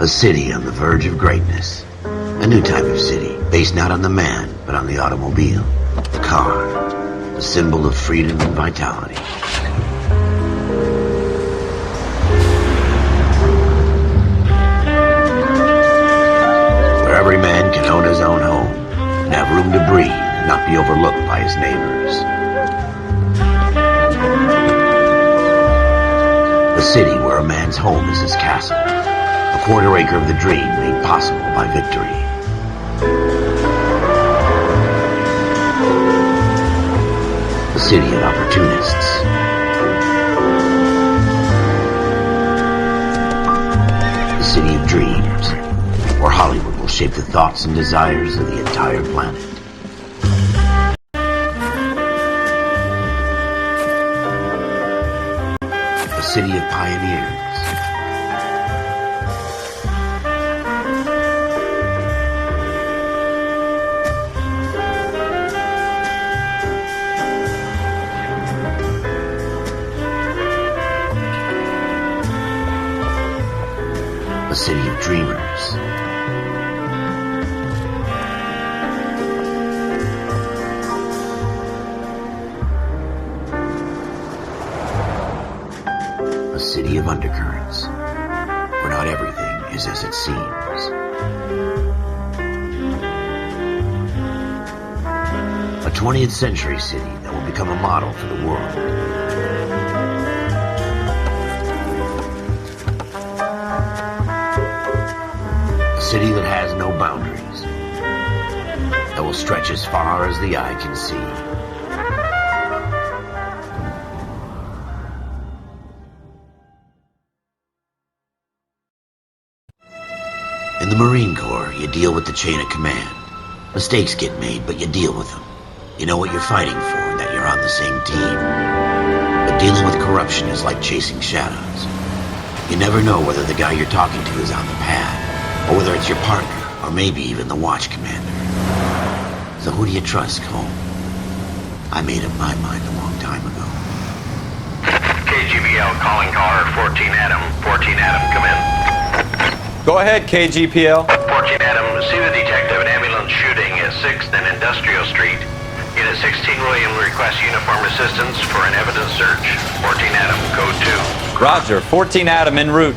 A city on the verge of greatness. A new type of city, based not on the man, but on the automobile. The car. The symbol of freedom and vitality. Where every man can own his own home, and have room to breathe, and not be overlooked by his neighbors. A city where a man's home is his castle. A quarter acre of the dream made possible by victory. A city of opportunists. A city of dreams, where Hollywood will shape the thoughts and desires of the entire planet. A city of pioneers. A city of dreamers. A city of undercurrents, where not everything is as it seems. A 20th century city that will become a model for the world. A city that has no boundaries, that will stretch as far as the eye can see. In the Marine Corps, you deal with the chain of command. Mistakes get made, but you deal with them. You know what you're fighting for, and that you're on the same team. But dealing with corruption is like chasing shadows. You never know whether the guy you're talking to is on the pad, or whether it's your partner, or maybe even the watch commander. So who do you trust, Cole? I made up my mind a long time ago. KGBL calling car 14 Adam. 14 Adam, come in. Go ahead, KGPL. 14 Adam, see the detective, an ambulance shooting at 6th and Industrial Street. Unit 16 William requests uniformed assistance for an evidence search. 14 Adam, code 2. Roger, 14 Adam en route.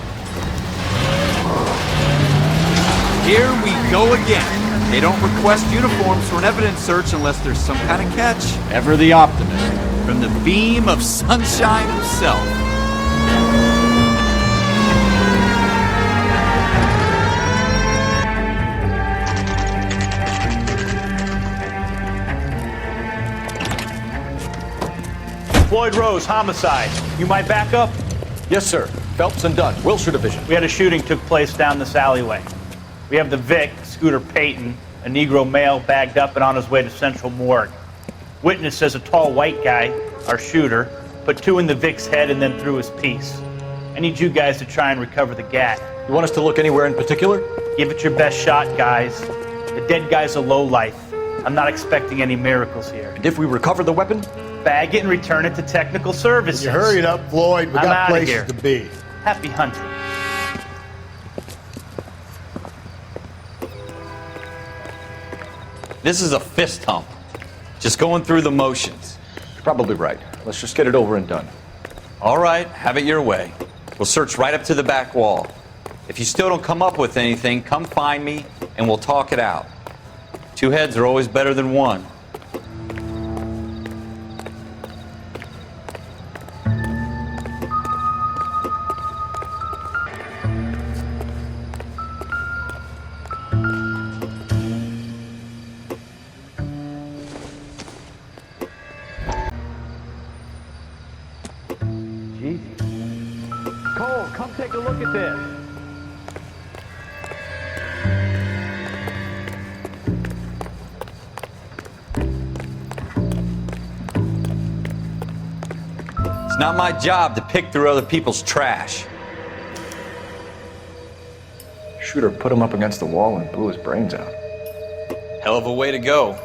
Here we go again. They don't request uniforms for an evidence search unless there's some kind of catch. Ever the optimist. From the beam of sunshine himself. Floyd Rose, homicide. You might back up? Yes, sir. Phelps and Dunn, Wilshire Division. We had a shooting took place down this alleyway. We have the Vic, Scooter Payton, a Negro male bagged up and on his way to Central Morgue. Witness says a tall white guy, our shooter, put 2 in the Vic's head and then threw his piece. I need you guys to try and recover the gat. You want us to look anywhere in particular? Give it your best shot, guys. The dead guy's a lowlife. I'm not expecting any miracles here. And if we recover the weapon? Bag it and return it to technical services. You hurry it up, Floyd. We I'm got outta places here. to be. Happy hunting. This is a fist hump. Just going through the motions. You're probably right. Let's just get it over and done. All right, have it your way. We'll search right up to the back wall. If you still don't come up with anything, come find me and we'll talk it out. 2 heads are always better than 1. Cole, come take a look at this. It's not my job to pick through other people's trash. Shooter put him up against the wall and blew his brains out. Hell of a way to go.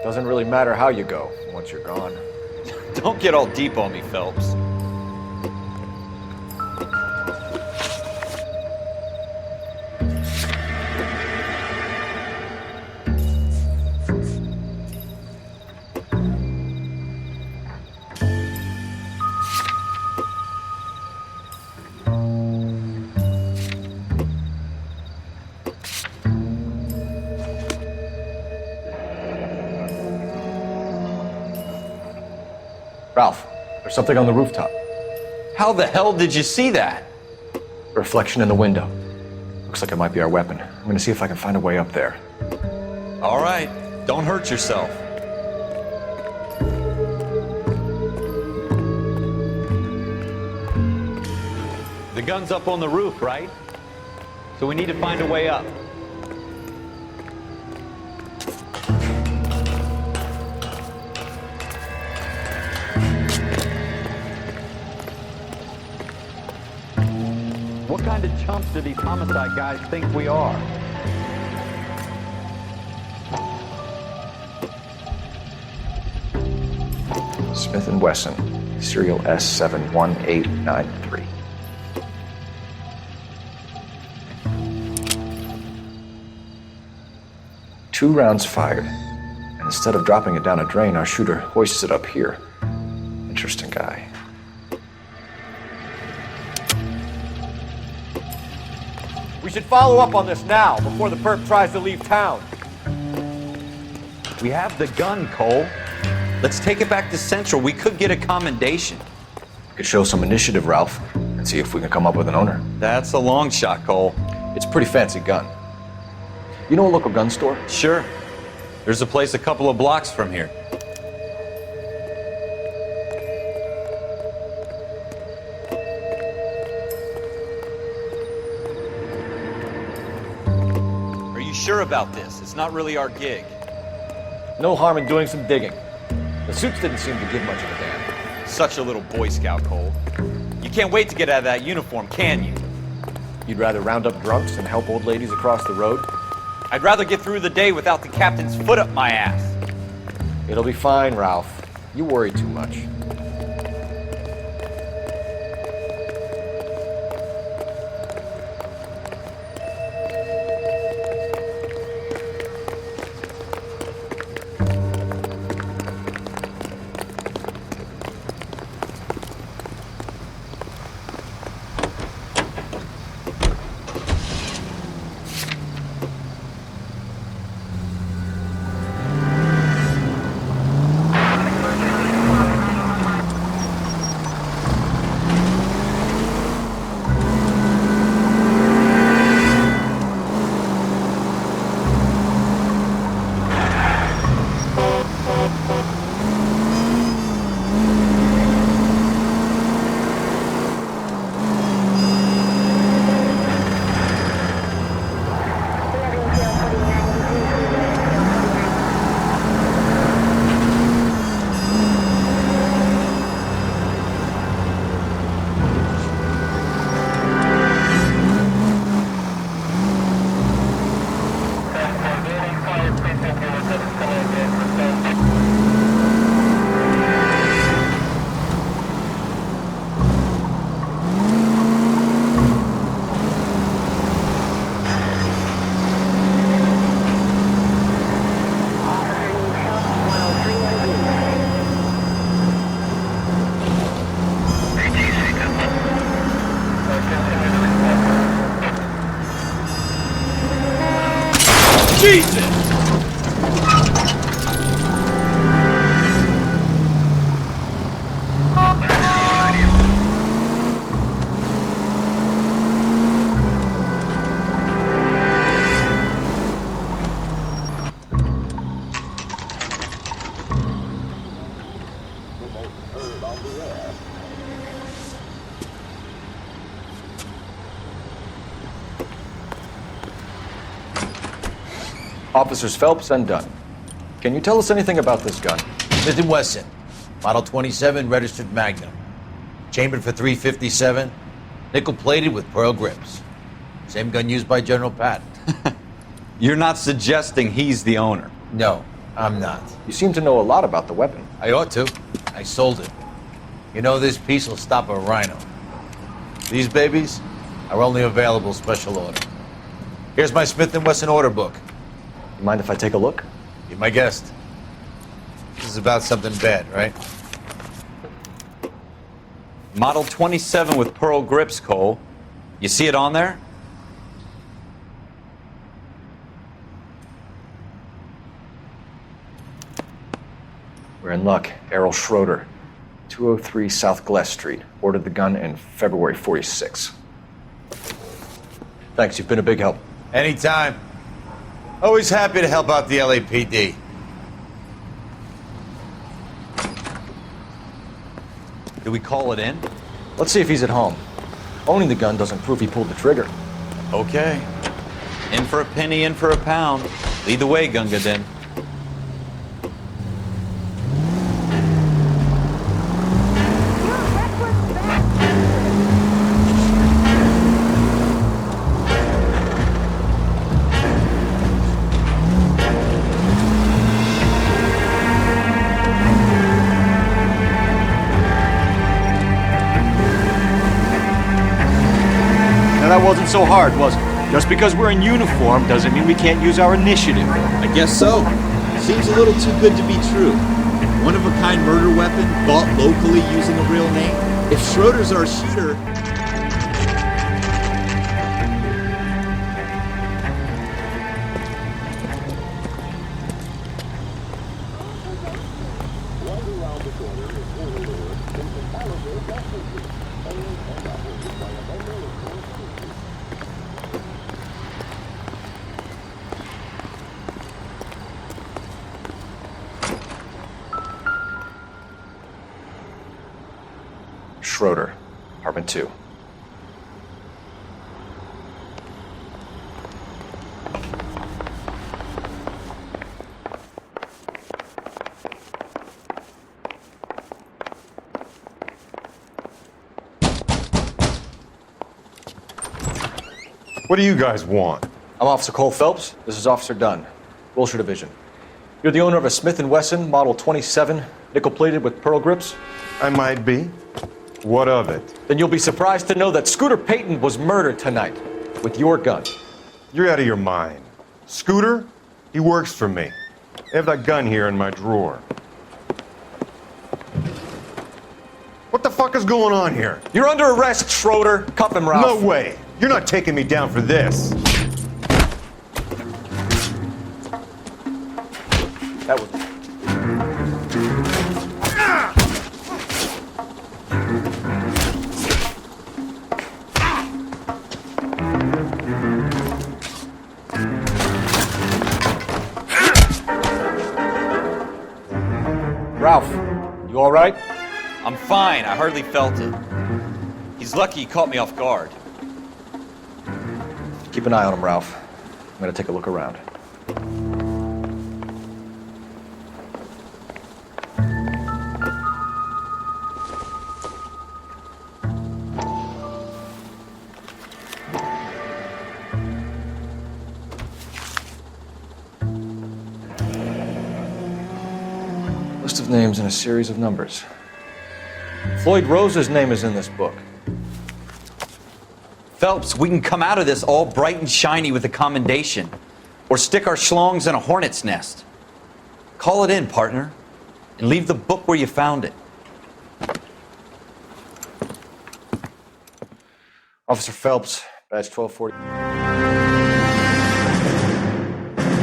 Doesn't really matter how you go once you're gone. Don't get all deep on me, Phelps. Ralph, there's something on the rooftop. How the hell did you see that? A reflection in the window. Looks like it might be our weapon. I'm gonna see if I can find a way up there. All right, don't hurt yourself. The gun's up on the roof, right? So we need to find a way up. What kind of chumps do these homicide guys think we are? Smith & Wesson, serial S71893. Two rounds fired, and instead of dropping it down a drain, our shooter hoists it up here. Interesting guy. We should follow up on this now, before the perp tries to leave town. We have the gun, Cole. Let's take it back to Central. We could get a commendation. We could show some initiative, Ralph, and see if we can come up with an owner. That's a long shot, Cole. It's a pretty fancy gun. You know a local gun store? Sure. There's a place a couple of blocks from here. Are you sure about this? It's not really our gig. No harm in doing some digging. The suits didn't seem to give much of a damn. Such a little Boy Scout, Cole. You can't wait to get out of that uniform, can you? You'd rather round up drunks than help old ladies across the road? I'd rather get through the day without the captain's foot up my ass. It'll be fine, Ralph. You worry too much. Officers Phelps and Dunn. Can you tell us anything about this gun? Smith & Wesson, Model 27, registered Magnum. Chambered for .357, nickel-plated with pearl grips. Same gun used by General Patton. You're not suggesting he's the owner? No, I'm not. You seem to know a lot about the weapon. I ought to. I sold it. You know, this piece will stop a rhino. These babies are only available special order. Here's my Smith & Wesson order book. You mind if I take a look? Be my guest. This is about something bad, right? Model 27 with pearl grips, Cole. You see it on there? We're in luck. Errol Schroeder. 203 South Glass Street. Ordered the gun in February 46. Thanks, you've been a big help. Anytime. Always happy to help out the LAPD. Do we call it in? Let's see if he's at home. Owning the gun doesn't prove he pulled the trigger. Okay. In for a penny, in for a pound. Lead the way, Gunga Din. That wasn't so hard, was it? Just because we're in uniform doesn't mean we can't use our initiative. I guess so. Seems a little too good to be true. One-of-a-kind murder weapon bought locally using a real name. If Schroeder's our shooter... Schroeder, apartment 2. What do you guys want? I'm Officer Cole Phelps. This is Officer Dunn, Wilshire Division. You're the owner of a Smith & Wesson Model 27, nickel-plated with pearl grips? I might be. What of it? Then you'll be surprised to know that Scooter Payton was murdered tonight with your gun. You're out of your mind. Scooter? He works for me. I have that gun here in my drawer. What the fuck is going on here? You're under arrest, Schroeder. Cuff him, Ralph. No way! You're not taking me down for this. That was... Ralph, you all right? I'm fine. I hardly felt it. He's lucky he caught me off guard. Keep an eye on him, Ralph. I'm gonna take a look around. List of names and a series of numbers. Floyd Rose's name is in this book. Phelps, we can come out of this all bright and shiny with a commendation. Or stick our schlongs in a hornet's nest. Call it in, partner. And leave the book where you found it. Officer Phelps, badge 1240.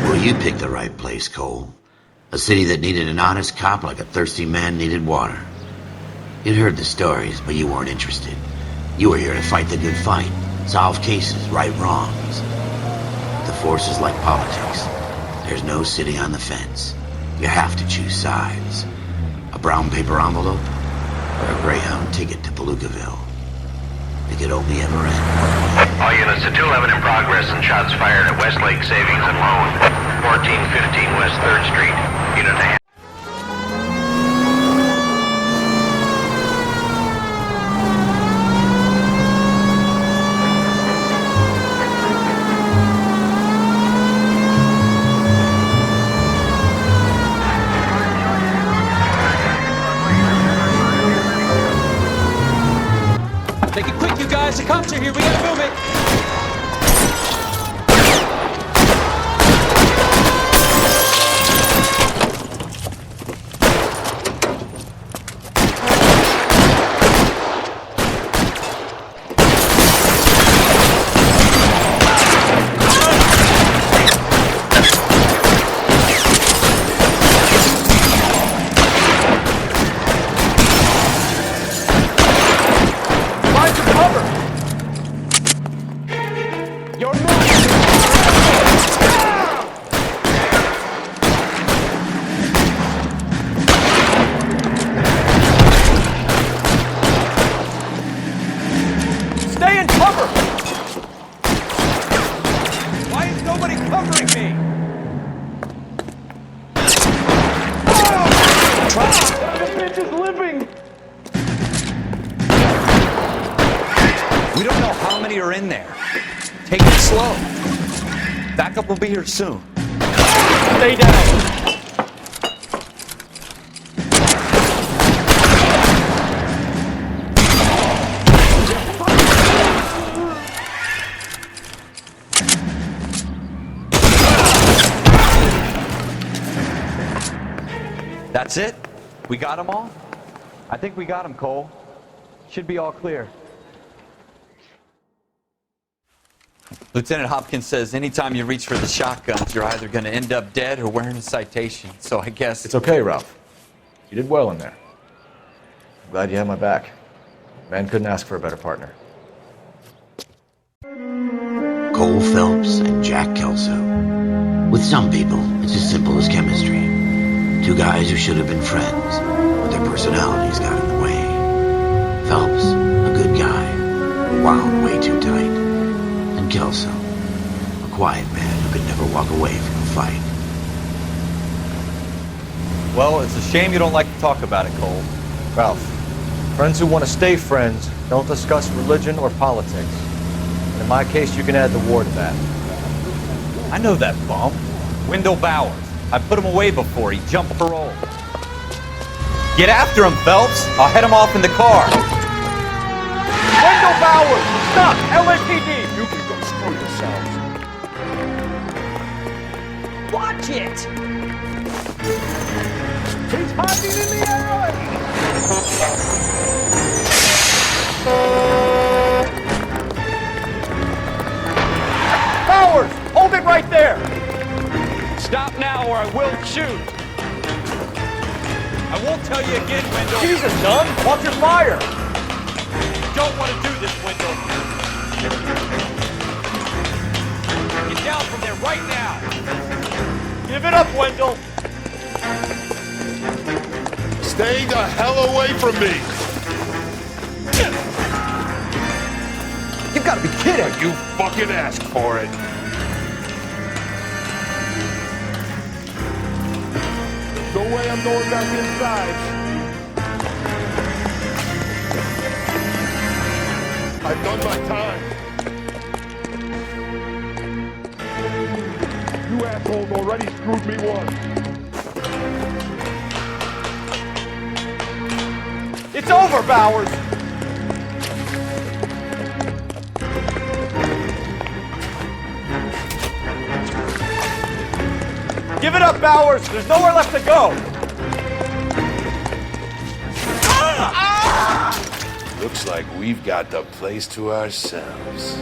Well, you picked the right place, Cole. A city that needed an honest cop like a thirsty man needed water. You'd heard the stories, but you weren't interested. You were here to fight the good fight, solve cases, right wrongs. The force is like politics. There's no sitting on the fence. You have to choose sides. A brown paper envelope or a Greyhound ticket to Palookaville. It could only ever end. All units to 211 in progress and shots fired at Westlake Savings and Loan, 1415 West 3rd Street. Unit to Make it quick, you guys. The cops are here. We gotta move it. is living! We don't know how many are in there. Take it slow. Backup will be here soon. Stay down! That's it? We got them all? I think we got them, Cole. Should be all clear. Lieutenant Hopkins says anytime you reach for the shotguns, you're either going to end up dead or wearing a citation. So I guess... It's okay, Ralph. You did well in there. I'm glad you had my back. Man couldn't ask for a better partner. Cole Phelps and Jack Kelso. With some people, it's as simple as chemistry. Two guys who should have been friends, but their personalities got in the way. Phelps, a good guy, wound way too tight. And Kelso, a quiet man who could never walk away from a fight. Well, it's a shame you don't like to talk about it, Cole. Ralph, friends who want to stay friends don't discuss religion or politics. And in my case, you can add the war to that. I know that bum. Wendell Bowers. I put him away before. He jumped parole. Get after him, Phelps. I'll head him off in the car. Wendell Bowers! Stop! LAPD! You can go screw yourselves. Watch it! He's hiding in the alley! Bowers! Hold it right there! Stop now or I will shoot. I won't tell you again, Wendell. Jesus, son! Watch your fire! Don't want to do this, Wendell. Get down from there right now. Give it up, Wendell! Stay the hell away from me! You've got to be kidding! You fucking asked for it! No way I'm going back inside. I've done my time. You assholes already screwed me once. It's over, Bowers! Give it up, Bowers! There's nowhere left to go! Looks like we've got the place to ourselves.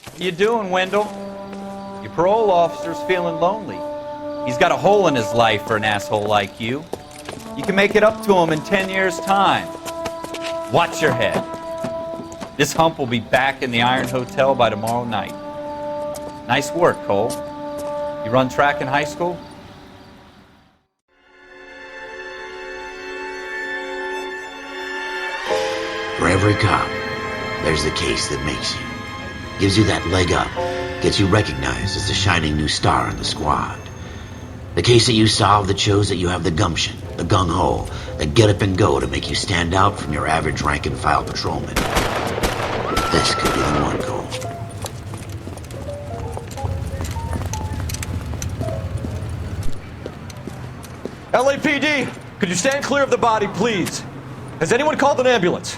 How you doing, Wendell? Your parole officer's feeling lonely. He's got a hole in his life for an asshole like you. You can make it up to him in 10 years' time. Watch your head. This hump will be back in the Iron Hotel by tomorrow night. Nice work, Cole. You run track in high school? For every cop, there's the case that makes you. Gives you that leg up. Gets you recognized as the shining new star in the squad. The case that you solve that shows that you have the gumption, the gung-ho, the get up and go to make you stand out from your average rank-and-file patrolman. This could be the one, Cole. LAPD! Could you stand clear of the body, please? Has anyone called an ambulance?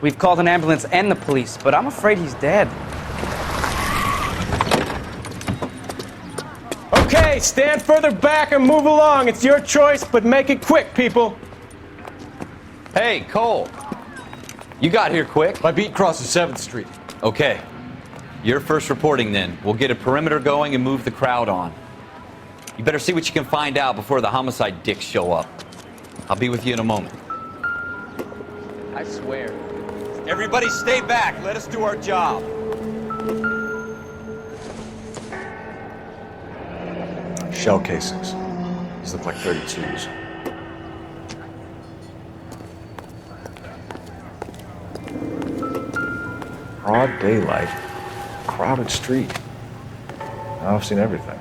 We've called an ambulance and the police, but I'm afraid he's dead. Okay, stand further back and move along. It's your choice, but make it quick, people. Hey, Cole. You got here quick. My beat crosses 7th Street. Okay. You're first reporting then. We'll get a perimeter going and move the crowd on. You better see what you can find out before the homicide dicks show up. I'll be with you in a moment. I swear. Everybody stay back. Let us do our job. Shell casings. Is These look like 32s. Broad daylight, crowded street. Now I've seen everything.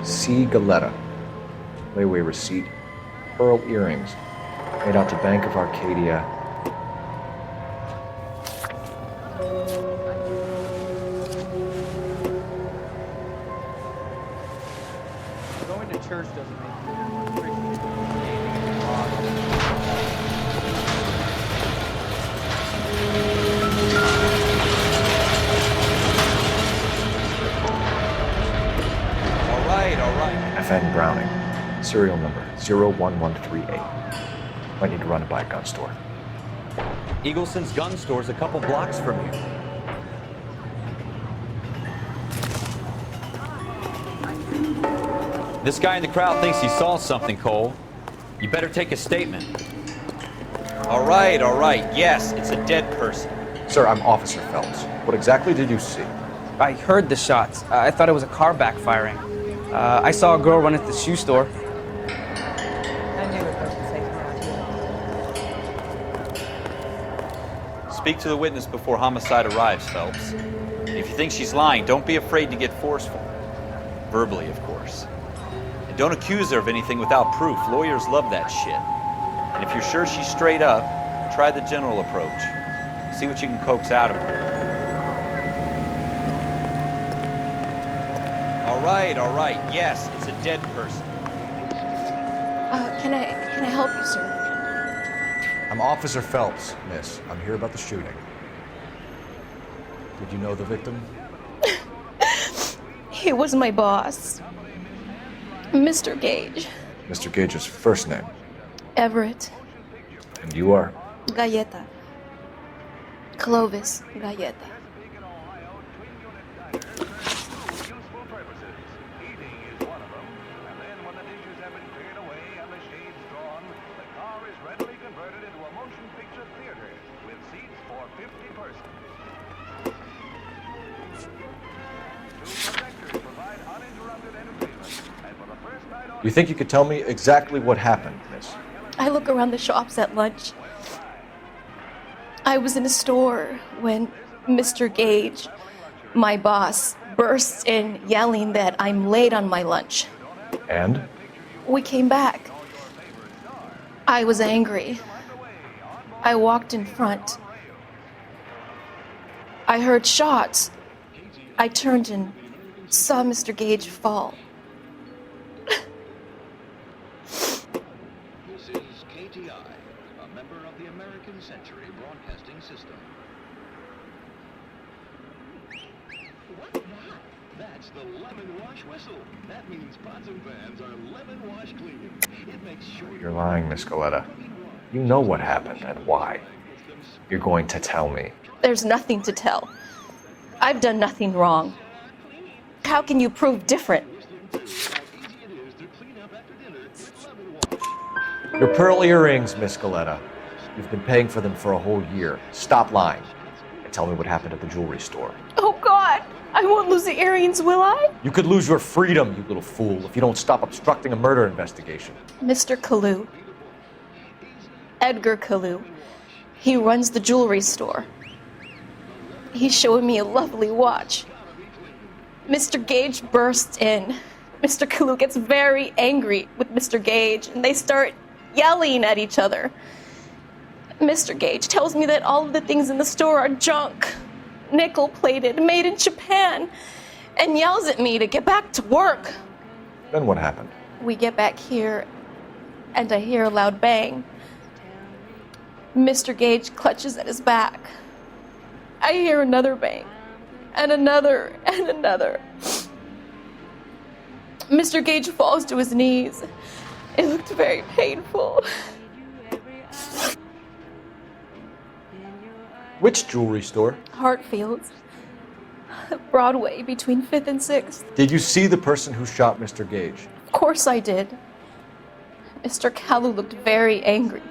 C. Galetta. Layaway receipt. Pearl earrings. Made out to Bank of Arcadia. Going to church doesn't make All right. FN Browning. Serial number 01138. Might need to run it by a gun store. Eagleson's gun store's a couple blocks from here. This guy in the crowd thinks he saw something, Cole. You better take a statement. All right. Yes, it's a dead person. Sir, I'm Officer Phelps. What exactly did you see? I heard the shots. I thought it was a car backfiring. I saw a girl run at the shoe store. I knew it was the same. Speak to the witness before homicide arrives, Phelps. If you think she's lying, don't be afraid to get forceful. Verbally, of course. And don't accuse her of anything without proof. Lawyers love that shit. And if you're sure she's straight up, try the general approach. See what you can coax out of her. All right. Yes, it's a dead person. Can I help you, sir? I'm Officer Phelps, miss. I'm here about the shooting. Did you know the victim? He was my boss, Mr. Gage. Mr. Gage's first name. Everett. And you are? Galleta. Clovis Galleta. You think you could tell me exactly what happened, miss? I look around the shops at lunch. I was in a store when Mr. Gage, my boss, bursts in yelling that I'm late on my lunch. And? We came back. I was angry. I walked in front. I heard shots. I turned and saw Mr. Gage fall. This is KTI, a member of the American Century Broadcasting System. What's that? That's the lemon wash whistle. That means pots and pans are lemon wash clean. It makes sure You're lying, Miss Galetta. You know what happened and why. You're going to tell me. There's nothing to tell. I've done nothing wrong. How can you prove different? Your pearl earrings, Miss Galetta. You've been paying for them for a whole year. Stop lying and tell me what happened at the jewelry store. Oh, God! I won't lose the earrings, will I? You could lose your freedom, you little fool, if you don't stop obstructing a murder investigation. Mr. Kalu. Edgar Kalu. He runs the jewelry store. He's showing me a lovely watch. Mr. Gage bursts in. Mr. Kalu gets very angry with Mr. Gage, and they start yelling at each other. Mr. Gage tells me that all of the things in the store are junk, nickel-plated, made in Japan, and yells at me to get back to work. Then what happened? We get back here, and I hear a loud bang. Mr. Gage clutches at his back. I hear another bang, and another, and another. Mr. Gage falls to his knees. It looked very painful. Which jewelry store? Hartfield's. Broadway, between 5th and 6th. Did you see the person who shot Mr. Gage? Of course I did. Mr. Kalu looked very angry.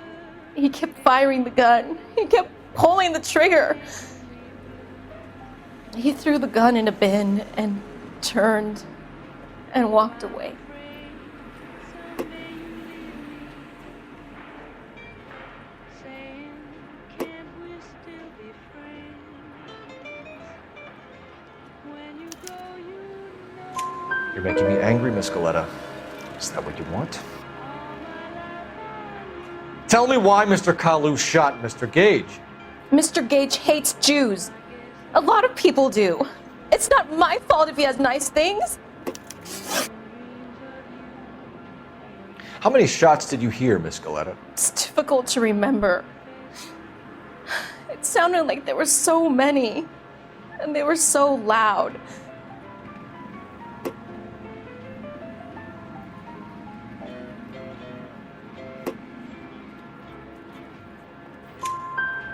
He kept firing the gun. He kept pulling the trigger. He threw the gun in a bin and turned and walked away. You're making me angry, Miss Galetta. Is that what you want? Tell me why Mr. Kalu shot Mr. Gage. Mr. Gage hates Jews. A lot of people do. It's not my fault if he has nice things. How many shots did you hear, Miss Galetta? It's difficult to remember. It sounded like there were so many, and they were so loud.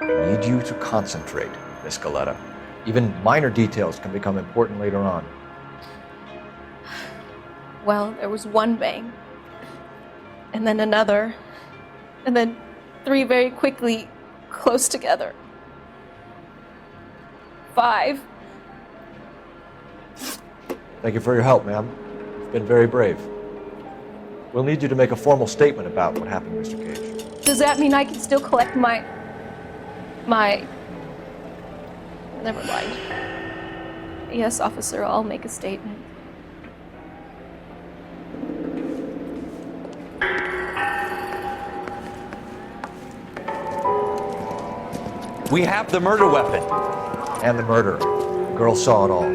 I need you to concentrate, Miss Galetta. Even minor details can become important later on. Well, there was one bang, and then another, and then 3 very quickly, close together. 5. Thank you for your help, ma'am. You've been very brave. We'll need you to make a formal statement about what happened, Mr. Gage. Does that mean I can still collect my... Never mind. Yes, officer, I'll make a statement. We have the murder weapon. And the murderer. The girl saw it all.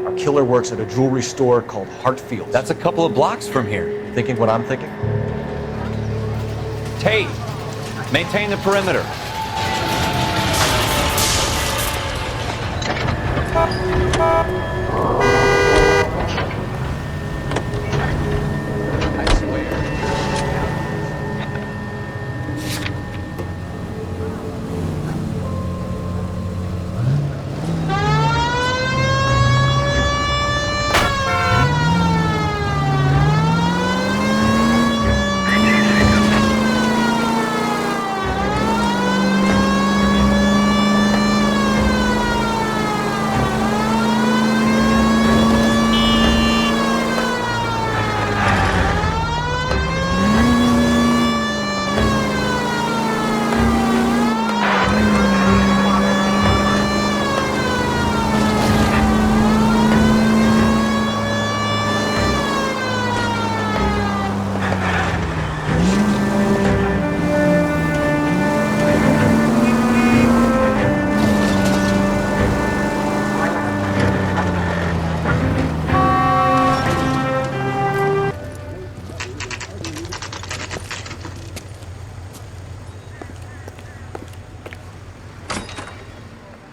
Our killer works at a jewelry store called Hartfield's. That's a couple of blocks from here. Thinking what I'm thinking? Tate, maintain the perimeter.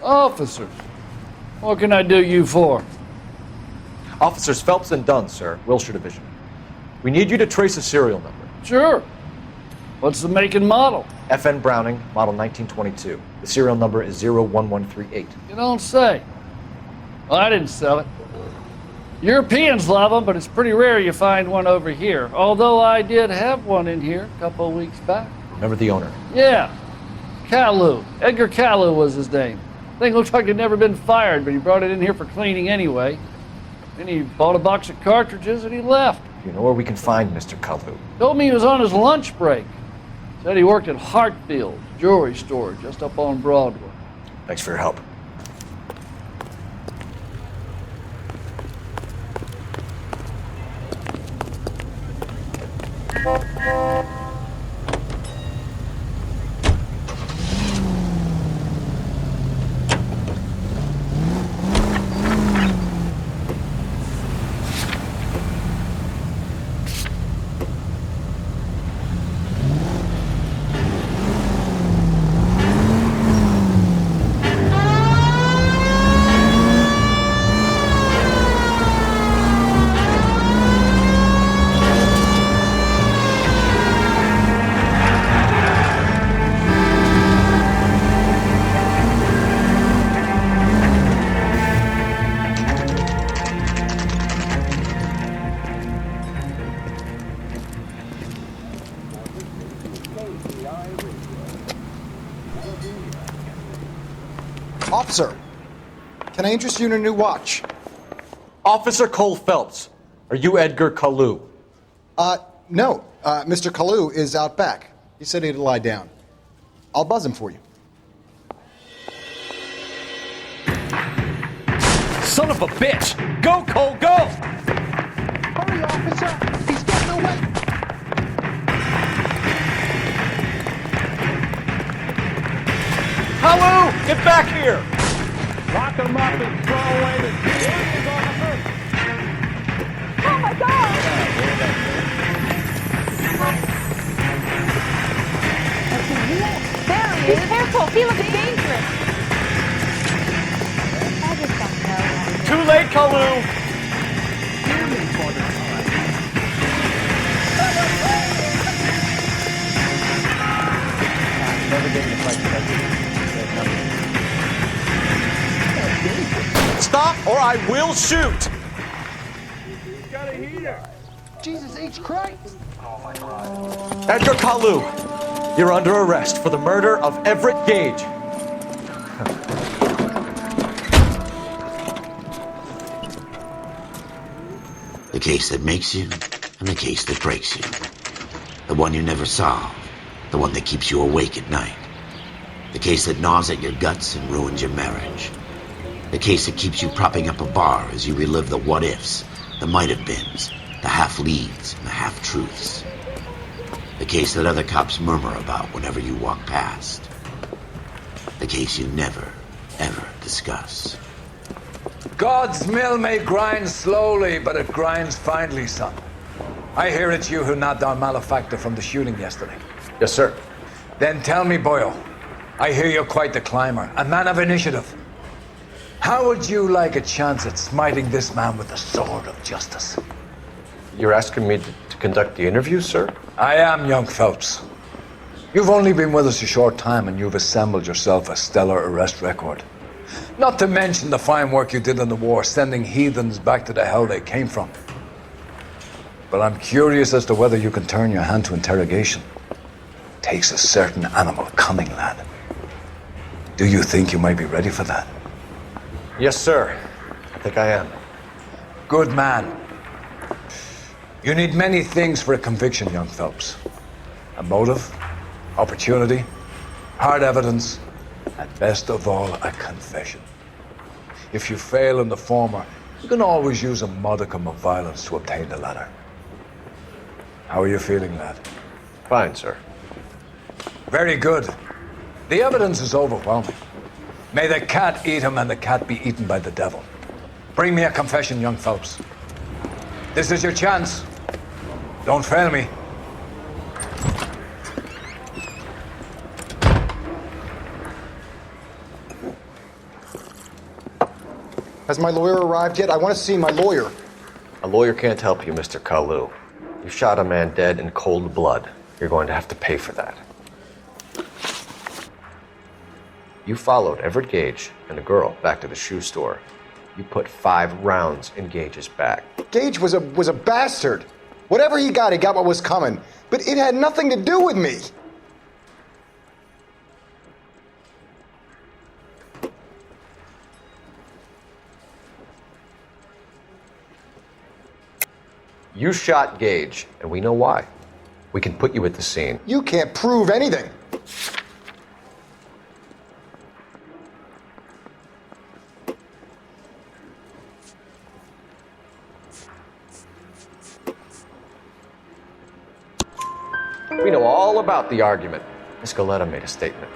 Officers, what can I do you for? Officers Phelps and Dunn, sir, Wilshire Division. We need you to trace a serial number. Sure. What's the make and model? FN Browning, model 1922. The serial number is 01138. You don't say. Well, I didn't sell it. Europeans love them, but it's pretty rare you find one over here. Although I did have one in here a couple of weeks back. Remember the owner? Yeah. Kalu. Edgar Kalu was his name. Thing looks like it'd never been fired, but he brought it in here for cleaning anyway. Then he bought a box of cartridges and he left. You know where we can find Mr. Kalu? Told me he was on his lunch break. Said he worked at Hartfield's jewelry store just up on Broadway. Thanks for your help. Officer, can I interest you in a new watch? Officer Cole Phelps, are you Edgar Kalu? No. Mr. Kalu is out back. He said he'd lie down. I'll buzz him for you. Son of a bitch! Go, Cole, go! Hurry, officer! He's getting away! Kalu, get back here! Lock him up and throw away the aliens on the hook. Oh my god! There he is! Be careful! He looks dangerous! I just don't know. Too late, Kalu! Stop or I will shoot! He's got a heater. Jesus H. Christ! Edgar Kalu, you're under arrest for the murder of Everett Gage. The case that makes you, and the case that breaks you. The one you never solve, the one that keeps you awake at night. The case that gnaws at your guts and ruins your marriage. The case that keeps you propping up a bar as you relive the what-ifs, the might-have-beens, the half-leads, and the half-truths. The case that other cops murmur about whenever you walk past. The case you never, ever discuss. God's mill may grind slowly, but it grinds finely, son. I hear it's you who nabbed our malefactor from the shooting yesterday. Yes, sir. Then tell me, Boyle, I hear you're quite the climber, a man of initiative. How would you like a chance at smiting this man with the sword of justice? You're asking me to conduct the interview, sir? I am, young Phelps. You've only been with us a short time and you've assembled yourself a stellar arrest record. Not to mention the fine work you did in the war, sending heathens back to the hell they came from. But I'm curious as to whether you can turn your hand to interrogation. Takes a certain animal cunning, lad. Do you think you might be ready for that? Yes, sir. I think I am. Good man. You need many things for a conviction, young Phelps. A motive, opportunity, hard evidence, and best of all, a confession. If you fail in the former, you can always use a modicum of violence to obtain the latter. How are you feeling, lad? Fine, sir. Very good. The evidence is overwhelming. May the cat eat him and the cat be eaten by the devil. Bring me a confession, young Phelps. This is your chance. Don't fail me. Has my lawyer arrived yet? I want to see my lawyer. A lawyer can't help you, Mr. Kalu. You shot a man dead in cold blood. You're going to have to pay for that. You followed Everett Gage and a girl back to the shoe store. You put 5 rounds in Gage's back. Gage was a bastard. Whatever he got what was coming. But it had nothing to do with me. You shot Gage, and we know why. We can put you at the scene. You can't prove anything. We know all about the argument. Miss Galetta made a statement.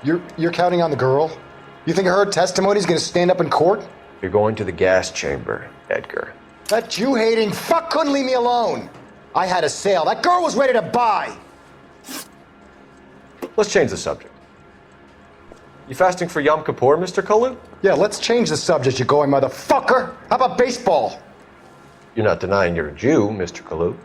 You're counting on the girl? You think her testimony's gonna stand up in court? You're going to the gas chamber, Edgar. That Jew-hating fuck couldn't leave me alone. I had a sale. That girl was ready to buy. Let's change the subject. You fasting for Yom Kippur, Mr. Kalu? Yeah, let's change the subject, you going motherfucker. How about baseball? You're not denying you're a Jew, Mr. Kalu.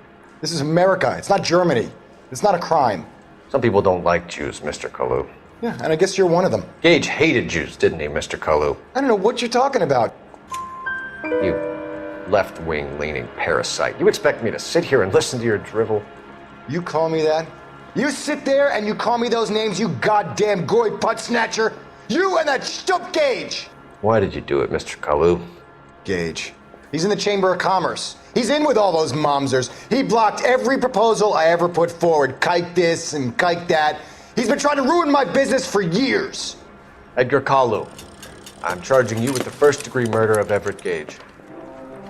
This is America. It's not Germany. It's not a crime. Some people don't like Jews, Mr. Kalu. Yeah, and I guess you're one of them. Gage hated Jews, didn't he, Mr. Kalu? I don't know what you're talking about. You left-wing leaning parasite. You expect me to sit here and listen to your drivel? You call me that? You sit there and you call me those names, you goddamn goy butt snatcher? You and that stup Gage! Why did you do it, Mr. Kalu? Gage. He's in the Chamber of Commerce. He's in with all those momsers. He blocked every proposal I ever put forward. Kike this and kike that. He's been trying to ruin my business for years. Edgar Kalu, I'm charging you with the first-degree murder of Everett Gage.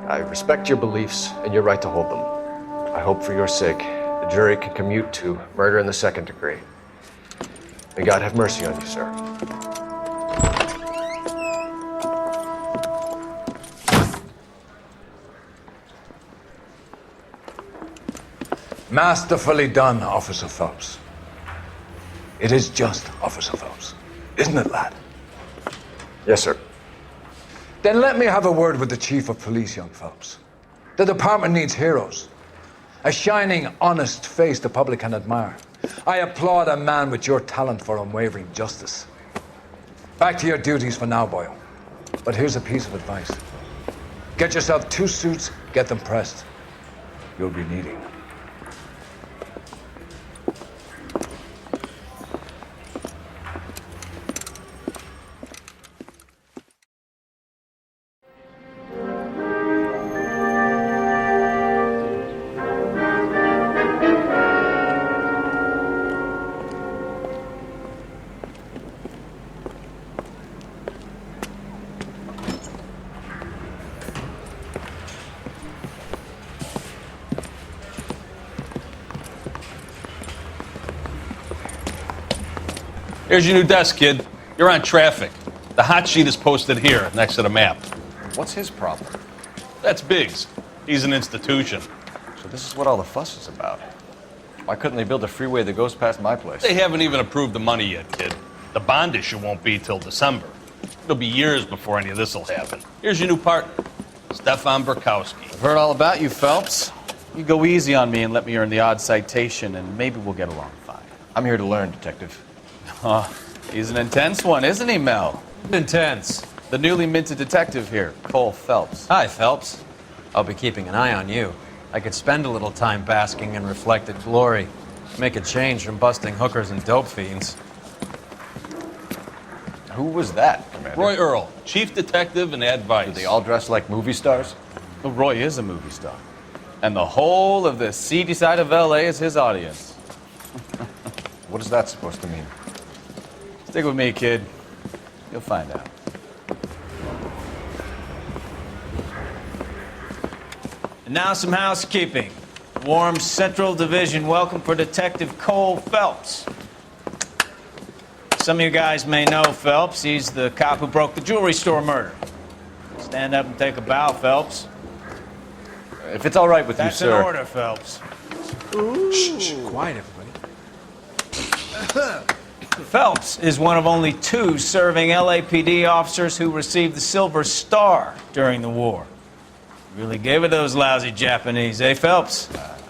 I respect your beliefs and your right to hold them. I hope for your sake the jury can commute to murder in the second degree. May God have mercy on you, sir. Masterfully done, Officer Phelps. It is just Officer Phelps, isn't it, lad? Yes, sir. Then let me have a word with the Chief of Police, young Phelps. The department needs heroes. A shining, honest face the public can admire. I applaud a man with your talent for unwavering justice. Back to your duties for now, Boyle. But here's a piece of advice. Get yourself 2 suits, get them pressed. You'll be needing them. Here's your new desk, kid. You're on traffic. The hot sheet is posted here, next to the map. What's his problem? That's Biggs. He's an institution. So this is what all the fuss is about. Why couldn't they build a freeway that goes past my place? They haven't even approved the money yet, kid. The bond issue won't be till December. It'll be years before any of this will happen. Here's your new partner, Stefan Burkowski. I've heard all about you, Phelps. You go easy on me and let me earn the odd citation, and maybe we'll get along fine. I'm here to learn, Detective. Oh, he's an intense one, isn't he, Mel? Intense. The newly minted detective here, Cole Phelps. Hi, Phelps. I'll be keeping an eye on you. I could spend a little time basking in reflected glory. Make a change from busting hookers and dope fiends. Who was that, Commander? Roy Earl, chief detective and advice. Do they all dress like movie stars? Well, Roy is a movie star. And the whole of the seedy side of L.A. is his audience. What is that supposed to mean? Stick with me, kid. You'll find out. And now some housekeeping. Warm Central Division welcome for Detective Cole Phelps. Some of you guys may know Phelps. He's the cop who broke the jewelry store murder. Stand up and take a bow, Phelps. If it's all right with you, sir. That's in order, Phelps. Shh, quiet, everybody. Phelps is one of only 2 serving LAPD officers who received the Silver Star during the war. Really gave it those lousy Japanese, eh, Phelps?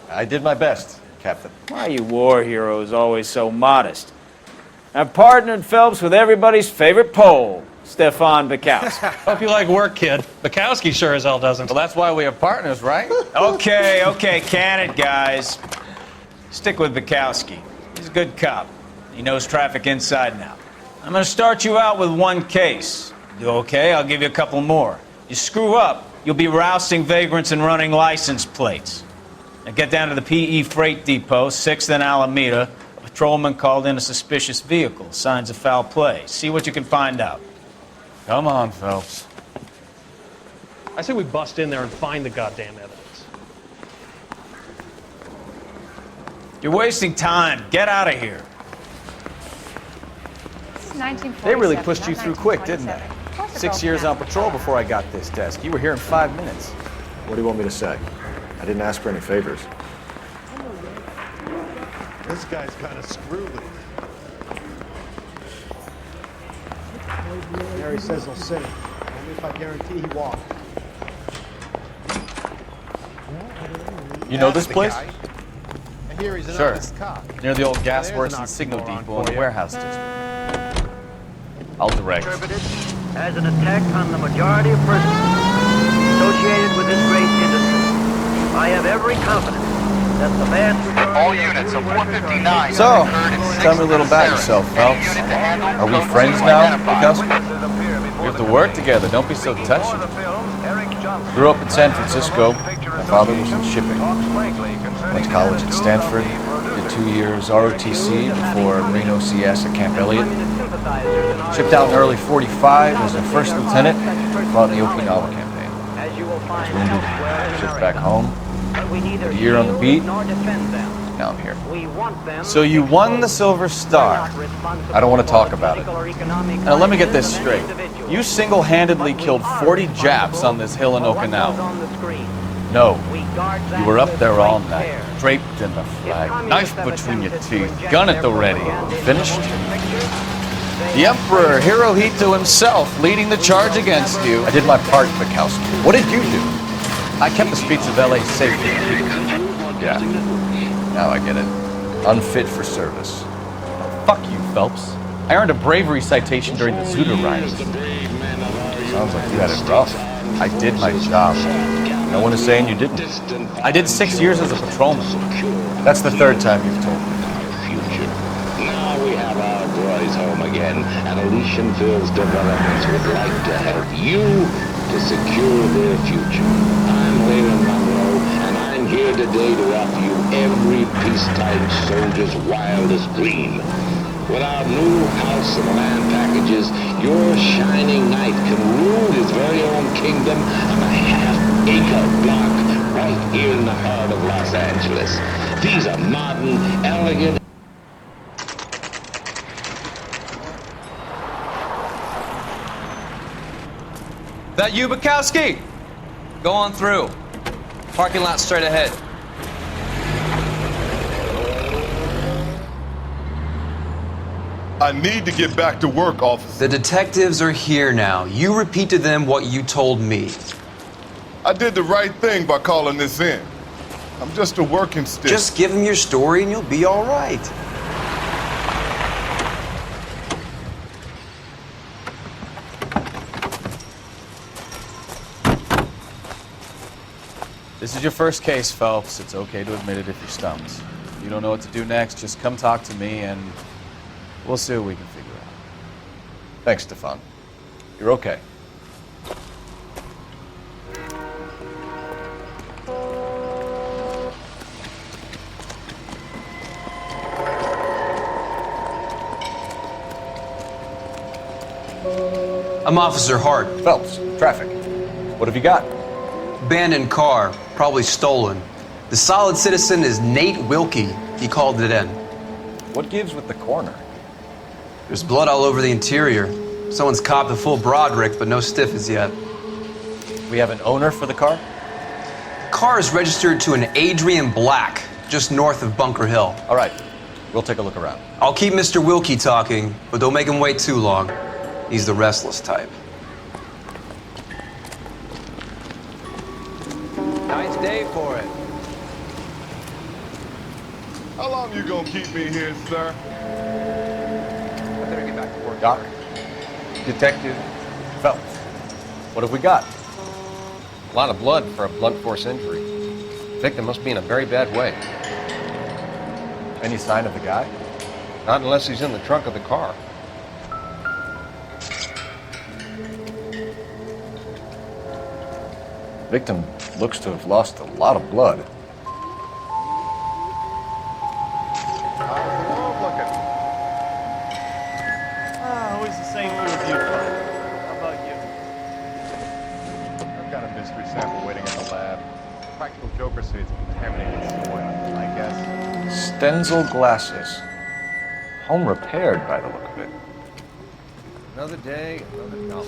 I did my best, Captain. Why are you war heroes always so modest? I've partnered Phelps with everybody's favorite Pole, Stefan Bukowski. Hope you like work, kid. Bukowski sure as hell doesn't. Well, that's why we have partners, right? Okay, can it, guys. Stick with Bukowski. He's a good cop. He knows traffic inside and out. I'm going to start you out with 1 case. Do okay? I'll give you a couple more. You screw up, you'll be rousting vagrants and running license plates. Now get down to the PE Freight Depot, 6th and Alameda. A patrolman called in a suspicious vehicle. Signs of foul play. See what you can find out. Come on, Phelps. I say we bust in there and find the goddamn evidence. You're wasting time. Get out of here. They really pushed you through quick, didn't they? 6 years on patrol before I got this desk. You were here in 5 minutes. What do you want me to say? I didn't ask for any favors. This guy's kind of screwy. Harry says he'll sing. Only if I guarantee he walks. You know this place? And here he's an Sure. honest cop. Near the old gas There's works an and signal oxymoron depot in for the you. warehouse district. I'll direct. Interpreted as an attack on the majority of persons associated with this great industry. I have every confidence that the vast majority All units of 459. So, tell me a little about yourself, Phelps. Are we friends now, Bukowski? We have to work together. Don't be so touchy. Grew up in San Francisco. My father was in shipping. Went to college at Stanford. Did 2 years ROTC before Marine OCS at Camp Elliott. Shipped out in early '45 as a first lieutenant. Fought in the Okinawa campaign. Was wounded. Shipped back home. Did a year on the beat. Now I'm here. So you won the Silver Star. I don't want to talk about it. Now let me get this straight. You single-handedly killed 40 Japs on this hill in Okinawa. No. You were up there all night, draped in the flag, knife between your teeth, gun at the ready. Finished? The Emperor Hirohito himself leading the charge against you. I did my part, Bukowski. What did you do? I kept the streets of LA safe. Yeah. Now I get it. Unfit for service. Fuck you, Phelps. I earned a bravery citation during the Zuda riots. Sounds like you had it rough. I did my job. No one is saying you didn't. I did 6 years as a patrolman. That's the third time you've told me. Now we have our boys home again, and Elysian Fields Developments would like to help you to secure their future. I'm Leland Monroe, and I'm here today to offer you every peacetime soldier's wildest dream. With our new house and land packages, your shining knight can rule his very own kingdom on a half-acre block right here in the heart of Los Angeles. These are modern, elegant... That you, Bukowski? Go on through. Parking lot straight ahead. I need to get back to work, officer. The detectives are here now. You repeat to them what you told me. I did the right thing by calling this in. I'm just a working stick. Just give them your story and you'll be all right. This is your first case, Phelps. It's okay to admit it if you're stumped. If you don't know what to do next, just come talk to me and we'll see what we can figure out. Thanks, Stefan. You're okay. I'm Officer Hart. Phelps, traffic. What have you got? Abandoned car, probably stolen. The solid citizen is Nate Wilkie. He called it in. What gives with the corner? There's blood all over the interior. Someone's copped a full Broderick, but no stiff as yet. We have an owner for the car? Car is registered to an Adrian Black, just north of Bunker Hill. All right, we'll take a look around. I'll keep Mr. Wilkie talking, but don't make him wait too long. He's the restless type. Nice day for it. How long you gonna keep me here, sir? I better get back to work. Doc, Detective Phelps, what have we got? A lot of blood for a blunt force injury. Victim must be in a very bad way. Any sign of the guy? Not unless he's in the trunk of the car. Victim looks to have lost a lot of blood. Always the same food you find. How about you? I've got a mystery sample waiting in the lab. Practical Joker says it's contaminated soil, I guess. Stenzel glasses. Home repaired by the look of it. Another day, another novel.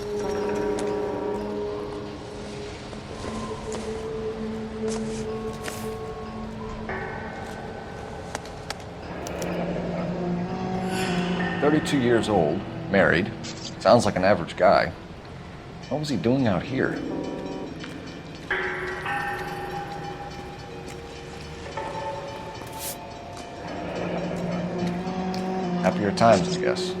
"32 years old, married. Sounds like an average guy. What was he doing out here?" Happier times, I guess.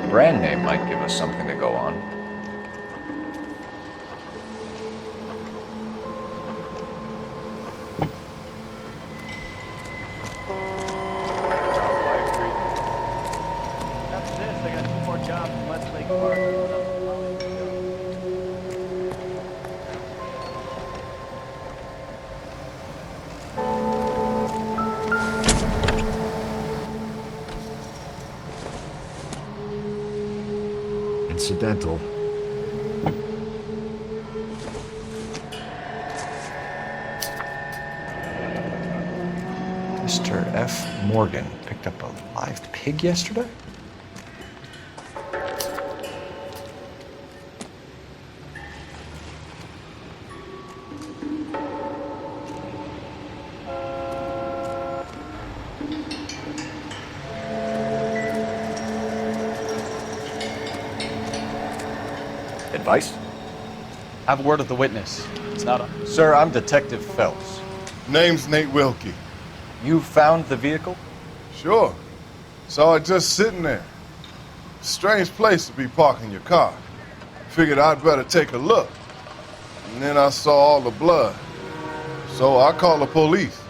brand name might give us something to go on. After this, I got 2 more jobs in Westlake Park. Incidental. Mr. F. Morgan picked up a live pig yesterday? Advice? Have a word with the witness. It's not a... Sir, I'm Detective Phelps. Name's Nate Wilkie. You found the vehicle? Sure. Saw it just sitting there. Strange place to be parking your car. Figured I'd better take a look. And then I saw all the blood. So I called the police.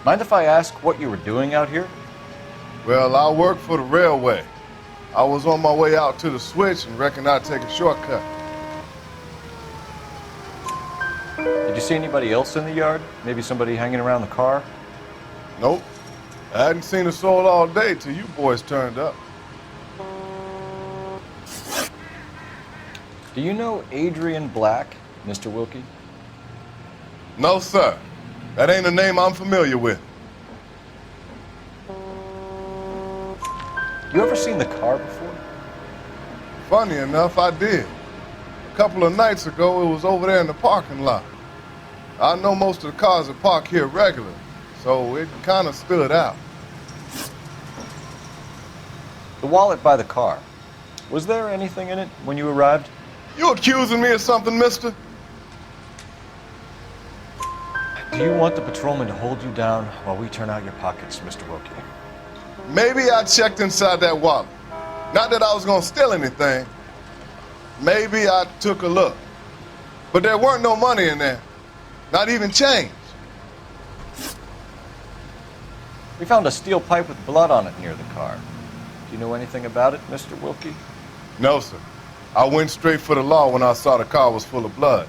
Mind if I ask what you were doing out here? Well, I work for the railway. I was on my way out to the switch and reckoned I'd take a shortcut. Did you see anybody else in the yard? Maybe somebody hanging around the car? Nope. I hadn't seen a soul all day till you boys turned up. Do you know Adrian Black, Mr. Wilkie? No, sir. That ain't a name I'm familiar with. You ever seen the car before? Funny enough, I did. A couple of nights ago, it was over there in the parking lot. I know most of the cars are parked here regularly, so it kind of stood out. The wallet by the car. Was there anything in it when you arrived? You accusing me of something, mister? Do you want the patrolman to hold you down while we turn out your pockets, Mr. Wilkie? Maybe I checked inside that wallet. Not that I was gonna steal anything. Maybe I took a look. But there weren't no money in there. Not even change. We found a steel pipe with blood on it near the car. Do you know anything about it, Mr. Wilkie? No, sir. I went straight for the law when I saw the car was full of blood.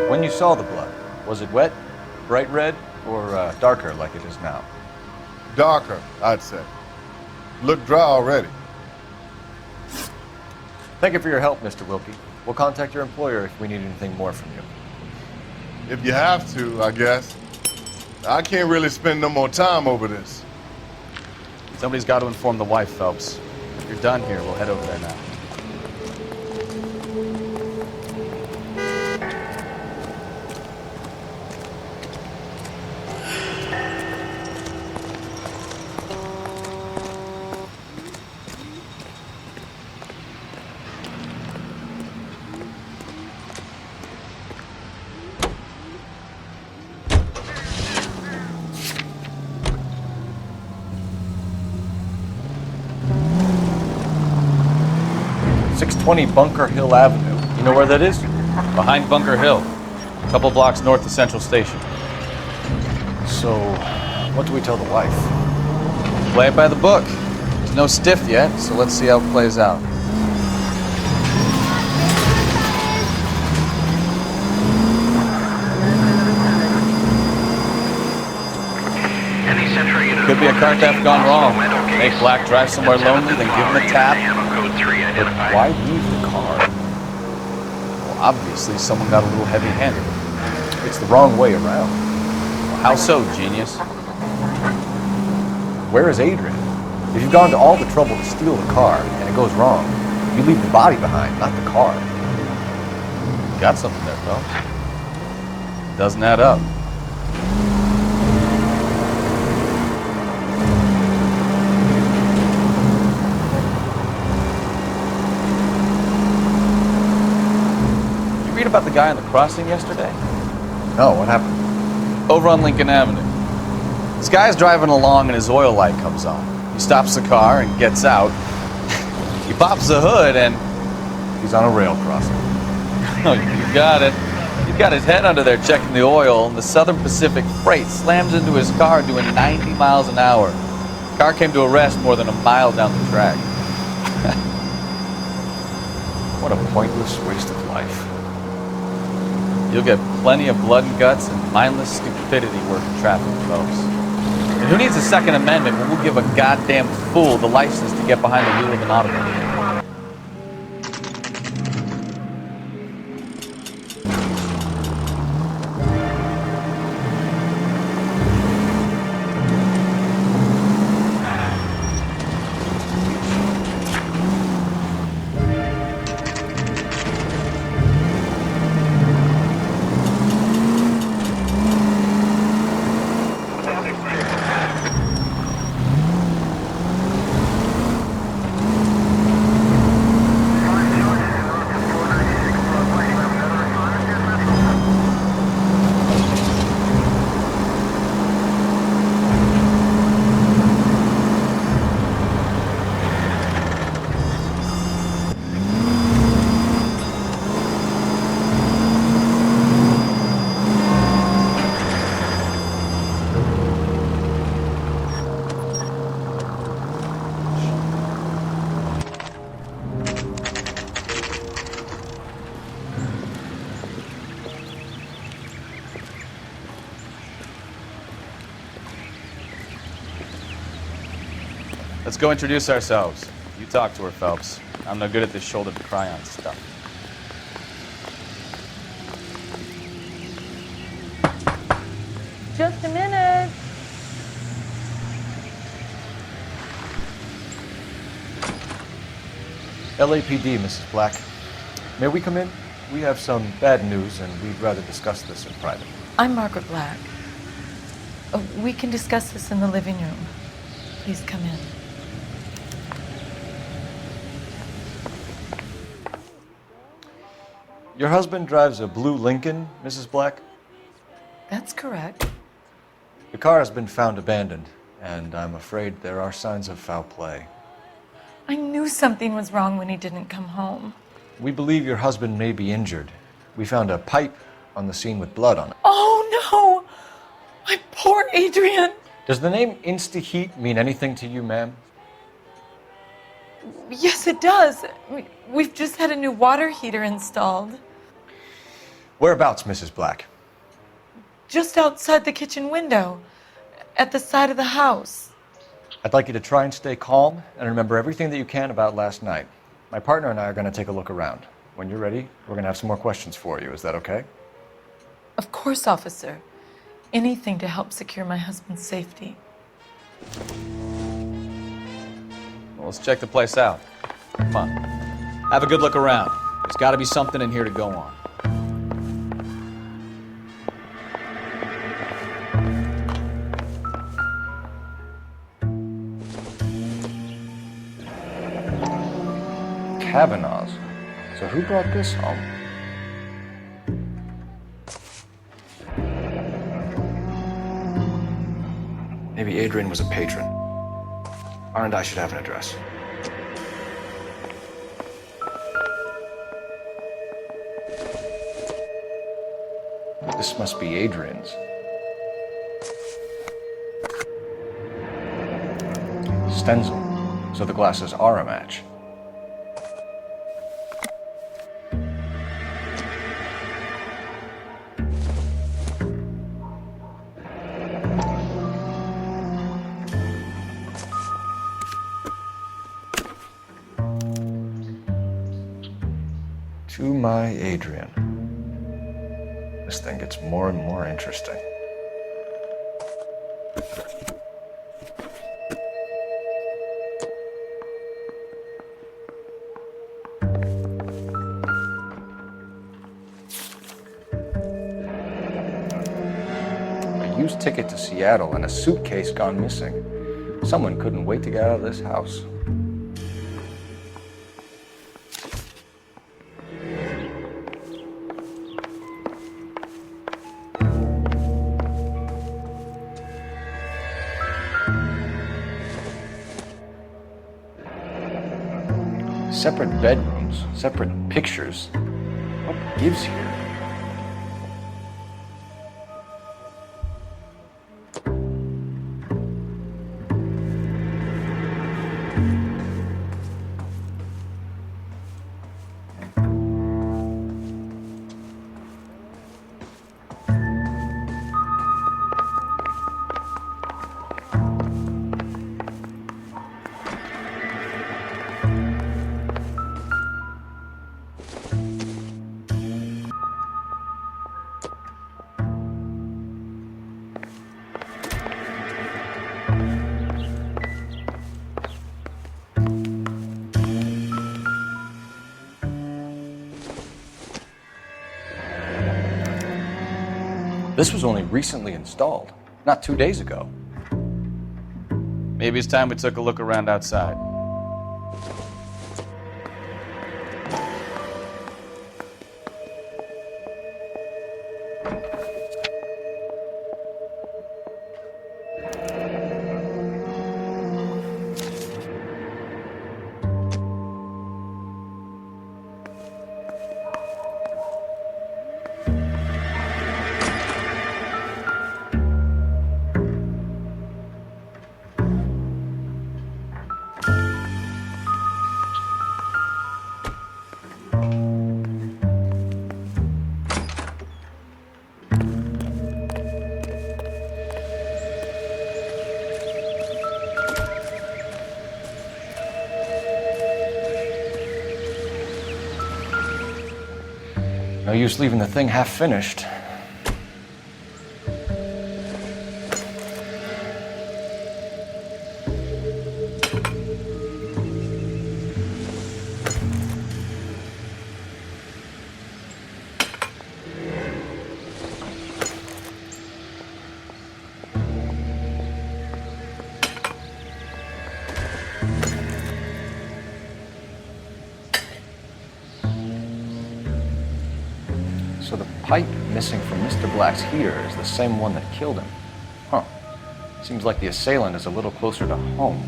When you saw the blood, was it wet, bright red, or darker like it is now? Darker, I'd say. Looked dry already. Thank you for your help, Mr. Wilkie. We'll contact your employer if we need anything more from you. If you have to, I guess. I can't really spend no more time over this. Somebody's got to inform the wife, Phelps. If you're done here, we'll head over there now. Bunker Hill Avenue. You know where that is? Behind Bunker Hill. A couple blocks north of Central Station. So, what do we tell the wife? Play it by the book. There's no stiff yet, so let's see how it plays out. Could be a car theft gone wrong. Make Black drive somewhere lonely, then give him a tap. But why leave the car? Well, obviously someone got a little heavy-handed. It's the wrong way around. Well, how so, genius? Where is Adrian? If you've gone to all the trouble to steal the car and it goes wrong, you leave the body behind, not the car. Got something there, Phelps. Doesn't add up. Read about the guy on the crossing yesterday? No, what happened? Over on Lincoln Avenue. This guy's driving along and his oil light comes on. He stops the car and gets out. He pops the hood and he's on a rail crossing. Oh, you got it. He's got his head under there checking the oil, and the Southern Pacific Freight slams into his car doing 90 miles an hour. The car came to a rest more than a mile down the track. What a pointless waste of life. You'll get plenty of blood and guts and mindless stupidity working traffic, folks. And who needs a Second Amendment when we'll give a goddamn fool the license to get behind the wheel of an automobile? Let's go introduce ourselves. You talk to her, Phelps. I'm no good at this shoulder to cry on stuff. Just a minute. LAPD, Mrs. Black. May we come in? We have some bad news, and we'd rather discuss this in private. I'm Margaret Black. We can discuss this in the living room. Please come in. Your husband drives a blue Lincoln, Mrs. Black? That's correct. The car has been found abandoned, and I'm afraid there are signs of foul play. I knew something was wrong when he didn't come home. We believe your husband may be injured. We found a pipe on the scene with blood on it. Oh no! My poor Adrian! Does the name Insta-Heat mean anything to you, ma'am? Yes, it does. We've just had a new water heater installed. Whereabouts, Mrs. Black? Just outside the kitchen window, at the side of the house. I'd like you to try and stay calm and remember everything that you can about last night. My partner and I are going to take a look around. When you're ready, we're going to have some more questions for you. Is that okay? Of course, officer. Anything to help secure my husband's safety. Well, let's check the place out. Come on. Have a good look around. There's got to be something in here to go on. Kavanaugh's. So who brought this home? Maybe Adrian was a patron. R&I should have an address. This must be Adrian's. Stencil. So the glasses are a match. To my Adrian. This thing gets more and more interesting. A used ticket to Seattle and a suitcase gone missing. Someone couldn't wait to get out of this house. Separate bedrooms, separate pictures. What gives here? This was only recently installed, not 2 days ago. Maybe it's time we took a look around outside. No use leaving the thing half finished. So the pipe missing from Mr. Black's heater is the same one that killed him. Huh. Seems like the assailant is a little closer to home.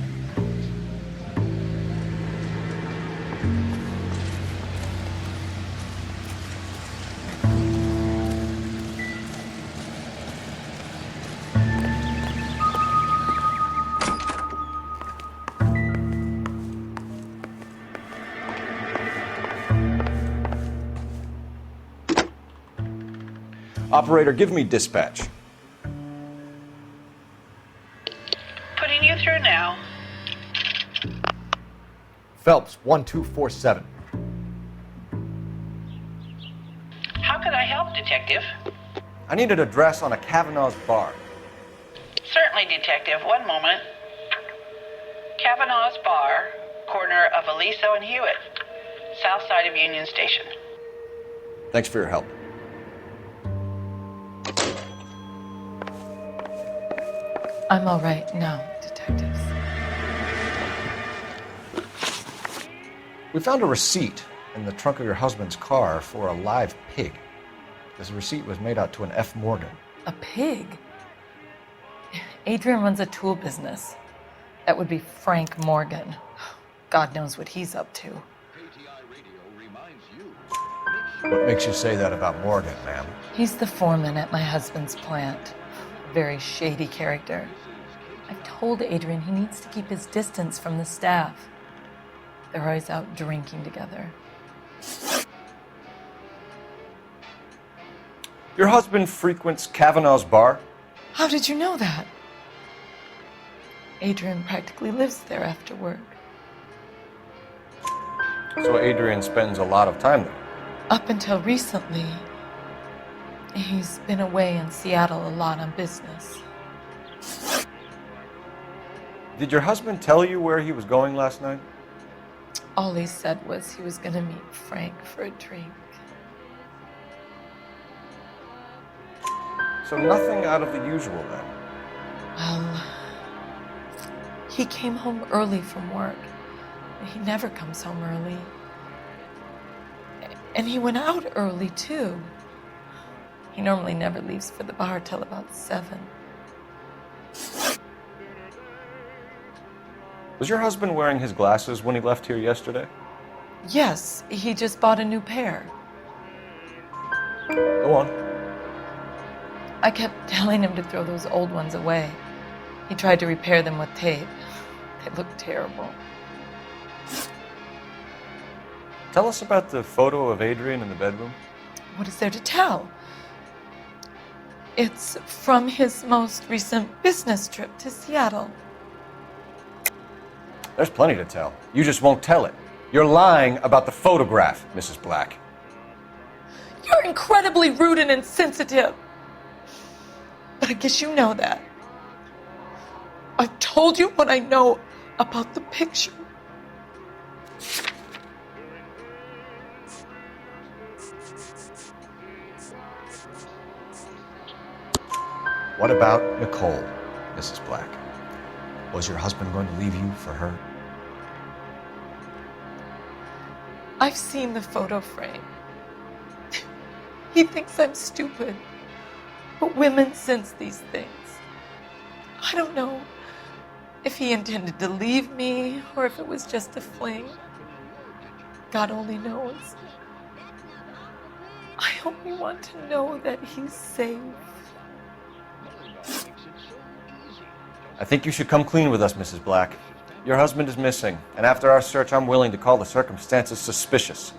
Operator, give me dispatch. Putting you through now. Phelps, 1247. How could I help, Detective? I need an address on a Kavanaugh's bar. Certainly, Detective. One moment. Kavanaugh's Bar, corner of Aliso and Hewitt, south side of Union Station. Thanks for your help. I'm all right now, detectives. We found a receipt in the trunk of your husband's car for a live pig. This receipt was made out to an F. Morgan. A pig? Adrian runs a tool business. That would be Frank Morgan. God knows what he's up to. What makes you say that about Morgan, ma'am? He's the foreman at my husband's plant. Very shady character. I've told Adrian he needs to keep his distance from the staff. They're always out drinking together. Your husband frequents Kavanaugh's bar? How did you know that? Adrian practically lives there after work. So Adrian spends a lot of time there? Up until recently, he's been away in Seattle a lot on business. Did your husband tell you where he was going last night? All he said was he was going to meet Frank for a drink. So nothing out of the usual then? Well, he came home early from work. He never comes home early. And he went out early, too. He normally never leaves for the bar till about 7. Was your husband wearing his glasses when he left here yesterday? Yes, he just bought a new pair. Go on. I kept telling him to throw those old ones away. He tried to repair them with tape. They looked terrible. Tell us about the photo of Adrian in the bedroom. What is there to tell? It's from his most recent business trip to Seattle. There's plenty to tell. You just won't tell it. You're lying about the photograph, Mrs. Black. You're incredibly rude and insensitive. But I guess you know that. I've told you what I know about the picture. What about Nicole, Mrs. Black? Was your husband going to leave you for her? I've seen the photo frame. He thinks I'm stupid. But women sense these things. I don't know if he intended to leave me or if it was just a fling. God only knows. I only want to know that he's safe. I think you should come clean with us, Mrs. Black. Your husband is missing, and after our search, I'm willing to call the circumstances suspicious.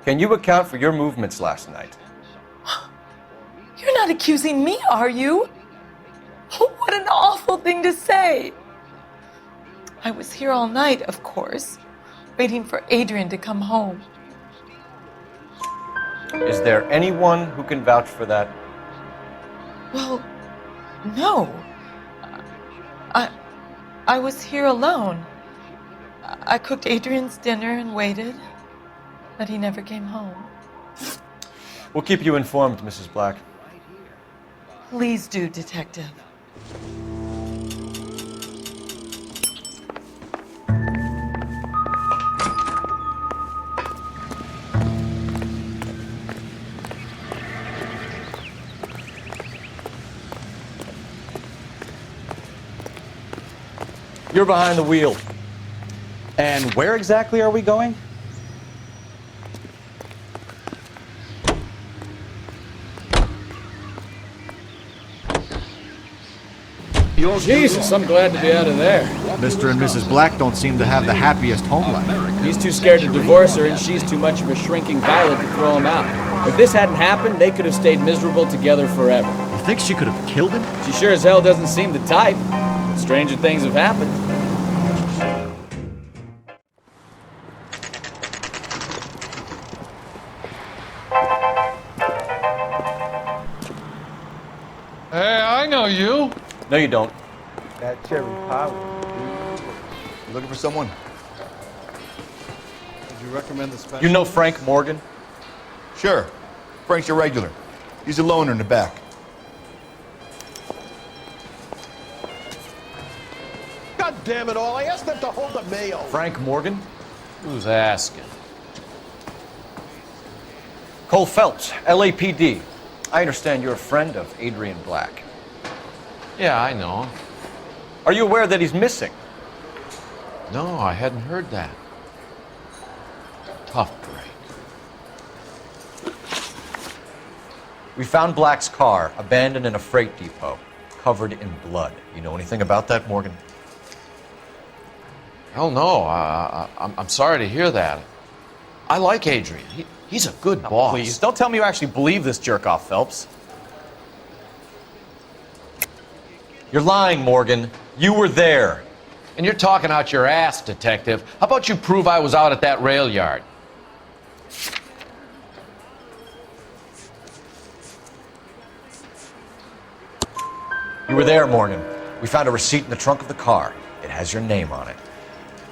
Can you account for your movements last night? You're not accusing me, are you? What an awful thing to say. I was here all night, of course, waiting for Adrian to come home. Is there anyone who can vouch for that? Well, no. I was here alone. I cooked Adrian's dinner and waited, but he never came home. We'll keep you informed, Mrs. Black. Please do, Detective. You're behind the wheel. And where exactly are we going? Jesus, I'm glad to be out of there. Mr. and Mrs. Black don't seem to have the happiest home life. He's too scared to divorce her, and she's too much of a shrinking violet to throw him out. If this hadn't happened, they could have stayed miserable together forever. You think she could have killed him? She sure as hell doesn't seem the type. Stranger things have happened. Hey, I know you. No, you don't. That cherry pie. You looking for someone? Would you recommend the special? You know Frank Morgan? Sure. Frank's your regular. He's a loner in the back. God damn it all, I asked them to hold the mail. Frank Morgan? Who's asking? Cole Phelps, LAPD. I understand you're a friend of Adrian Black. Yeah, I know. Are you aware that he's missing? No, I hadn't heard that. Tough break. We found Black's car abandoned in a freight depot, covered in blood. You know anything about that, Morgan? Hell no. I'm sorry to hear that. I like Adrian. He's a good boss. Please, don't tell me you actually believe this jerk-off, Phelps. You're lying, Morgan. You were there. And you're talking out your ass, detective. How about you prove I was out at that rail yard? You were there, Morgan. We found a receipt in the trunk of the car. It has your name on it.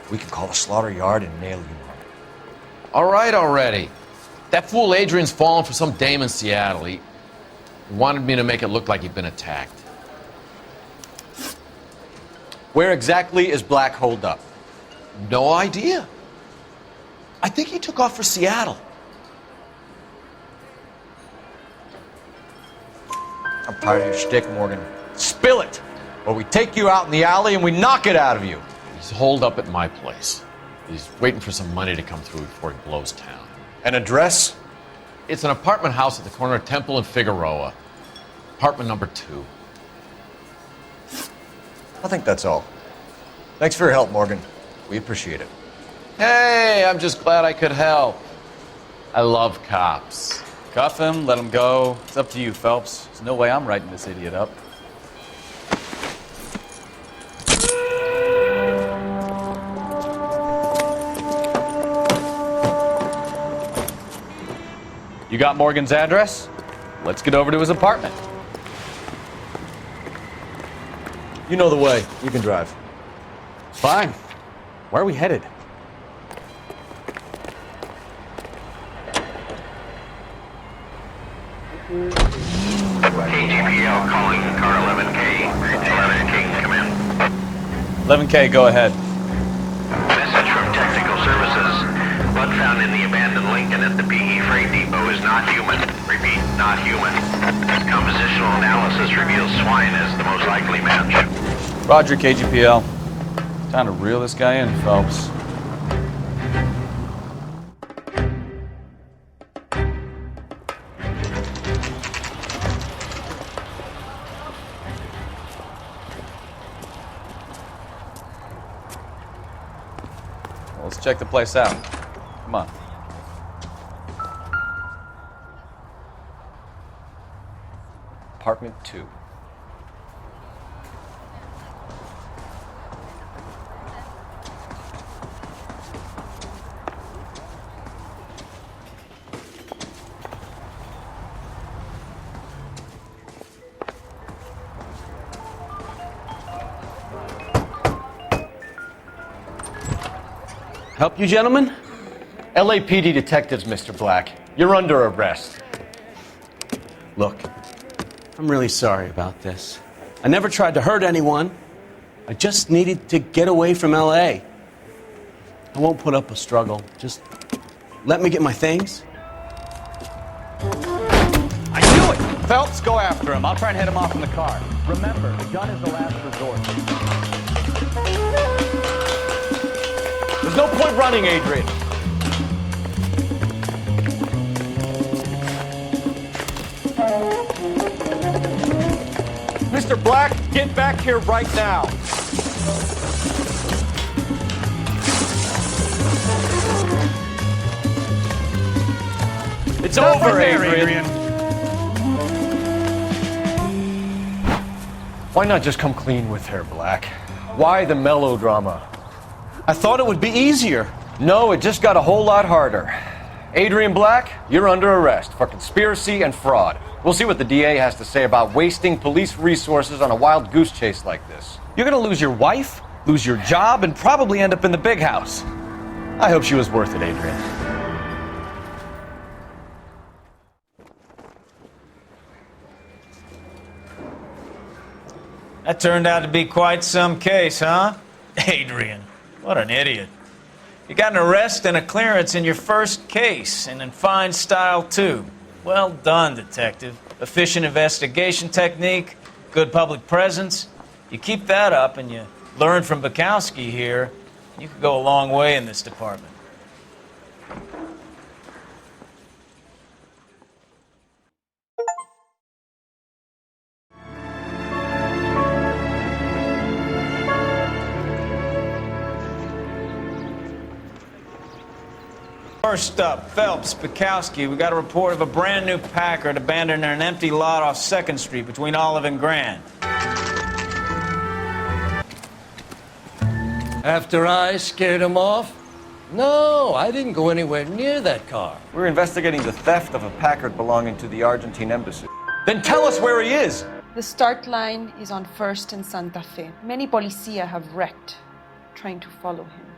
We can call the slaughter yard and nail you on it. All right already. That fool Adrian's fallen for some dame in Seattle. He wanted me to make it look like he'd been attacked. Where exactly is Black holed up? No idea. I think he took off for Seattle. I'm tired of your shtick, Morgan. Spill it, or we take you out in the alley and we knock it out of you. He's holed up at my place. He's waiting for some money to come through before he blows town. An address? It's an apartment house at the corner of Temple and Figueroa. Apartment number 2. I think that's all. Thanks for your help, Morgan. We appreciate it. Hey, I'm just glad I could help. I love cops. Cuff him, let him go. It's up to you, Phelps. There's no way I'm writing this idiot up. You got Morgan's address? Let's get over to his apartment. You know the way. You can drive. Fine. Where are we headed? KGPL calling car 11K. 11K, come in. 11K, go ahead. Message from technical services. Blood found in the abandoned Lincoln at the PE freight depot is not human. Repeat, not human. Compositional analysis reveals swine as the most likely match. Roger, KGPL. Time to reel this guy in, Phelps. Well, let's check the place out. Come on. Apartment 2. Help you, gentlemen? LAPD detectives, Mr. Black. You're under arrest. Look, I'm really sorry about this. I never tried to hurt anyone. I just needed to get away from LA. I won't put up a struggle. Just let me get my things. I knew it! Phelps, go after him. I'll try and head him off in the car. Remember, the gun is the last resort. There's no point running, Adrian. Mr. Black, get back here right now. It's over, Adrian. Why not just come clean with her, Black? Why the melodrama? I thought it would be easier. No, it just got a whole lot harder. Adrian Black, you're under arrest for conspiracy and fraud. We'll see what the DA has to say about wasting police resources on a wild goose chase like this. You're gonna lose your wife, lose your job, and probably end up in the big house. I hope she was worth it, Adrian. That turned out to be quite some case, huh? Adrian, what an idiot. You got an arrest and a clearance in your first case, and in fine style, too. Well done, detective. Efficient investigation technique, good public presence. You keep that up and you learn from Bukowski here, you could go a long way in this department. First up, Phelps, Bukowski. We got a report of a brand new Packard abandoned in an empty lot off 2nd Street between Olive and Grand. After I scared him off? No, I didn't go anywhere near that car. We're investigating the theft of a Packard belonging to the Argentine embassy. Then tell us where he is! The start line is on 1st and Santa Fe. Many policia have wrecked trying to follow him.